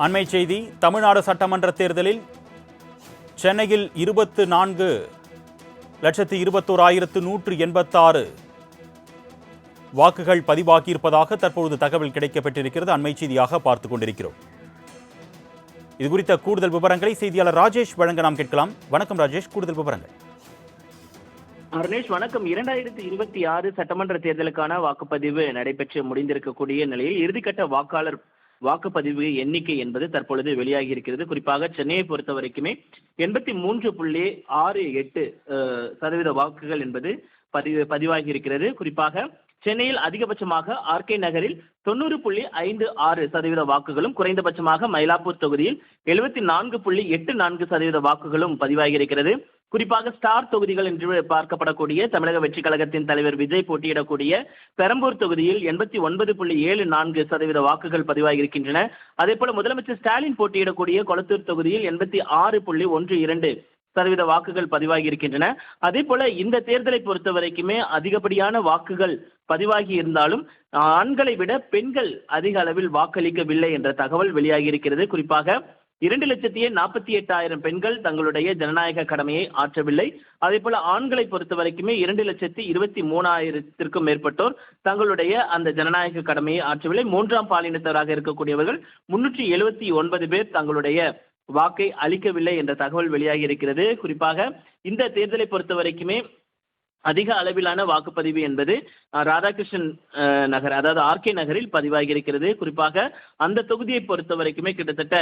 அண்மை செய்தி. தமிழ்நாடு சட்டமன்ற தேர்தலில் சென்னையில் 24,21,186 வாக்குகள் பதிவாகியிருப்பதாக தற்பொழுது தகவல் கிடைக்கப்பட்டிருக்கிறது. அண்மை செய்தியாக பார்த்துக் கொண்டிருக்கிறோம். இது குறித்த கூடுதல் விவரங்களை செய்தியாளர் ராஜேஷ் வழங்க நாம் கேட்கலாம். வணக்கம் ராஜேஷ், கூடுதல் விவரங்கள். அருணேஷ் வணக்கம். 2026 சட்டமன்ற தேர்தலுக்கான வாக்குப்பதிவு நடைபெற்று முடிந்திருக்கக்கூடிய நிலையில் இறுதிக்கட்ட வாக்காளர் வாக்குப்பதிவு எண்ணிக்கை என்பது தற்பொழுது வெளியாகி இருக்கிறது. குறிப்பாக சென்னையை பொறுத்த வரைக்குமே 83.68% வாக்குகள் என்பது பதிவாகி இருக்கிறது. குறிப்பாக சென்னையில் அதிகபட்சமாக ஆர்கே நகரில் 90.56% வாக்குகளும், குறைந்தபட்சமாக மயிலாப்பூர் தொகுதியில் 74.84% வாக்குகளும் பதிவாகி இருக்கிறது. குறிப்பாக ஸ்டார் தொகுதிகள் என்று பார்க்கப்படக்கூடிய தமிழக வெற்றி கழகத்தின் தலைவர் விஜய் போட்டியிடக்கூடிய பெரம்பூர் தொகுதியில் 89.74% வாக்குகள் பதிவாகி இருக்கின்றன. அதே போல முதலமைச்சர் ஸ்டாலின் போட்டியிடக்கூடிய கொளத்தூர் தொகுதியில் 86.12% வாக்குகள் பதிவாகி இருக்கின்றன. அதே போல இந்த தேர்தலை பொறுத்த வரைக்குமே அதிகப்படியான வாக்குகள் பதிவாகி இருந்தாலும் ஆண்களை விட பெண்கள் அதிக அளவில் வாக்களிக்கவில்லை என்ற தகவல் வெளியாகி இருக்கிறது. குறிப்பாக 2,48,000 பெண்கள் தங்களுடைய ஜனநாயக கடமையை ஆற்றவில்லை. அதே போல ஆண்களை பொறுத்த வரைக்குமே 2,23,000 மேற்பட்டோர் தங்களுடைய அந்த ஜனநாயக கடமையை ஆற்றவில்லை. மூன்றாம் பாலினத்தவராக இருக்கக்கூடியவர்கள் 379 பேர் தங்களுடைய வாக்கை அளிக்கவில்லை என்ற தகவல் வெளியாகி இருக்கிறது. குறிப்பாக இந்த தேர்தலை பொறுத்த வரைக்குமே அதிக அளவிலான வாக்குப்பதிவு என்பது ராதாகிருஷ்ணன் நகர், அதாவது ஆர்கே நகரில் பதிவாகி இருக்கிறது. குறிப்பாக அந்த தொகுதியை பொறுத்த வரைக்குமே கிட்டத்தட்ட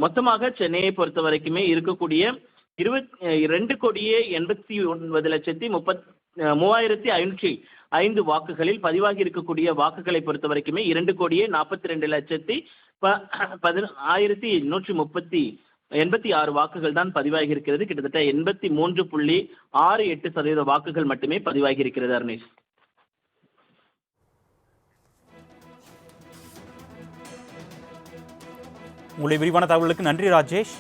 மொத்தமாக சென்னையை பொறுத்த வரைக்குமே இருக்கக்கூடிய 22,89,33,505 வாக்குகளில் பதிவாகி இருக்கக்கூடிய வாக்குகளை பொறுத்த வரைக்குமே 2,42,10,186 வாக்குகள் தான் பதிவாகி இருக்கிறது. கிட்டத்தட்ட 83.68% வாக்குகள் மட்டுமே பதிவாகி இருக்கிறது. அருணேஷ், உங்களுடைய விரிவான தகவலுக்கு நன்றி ராஜேஷ்.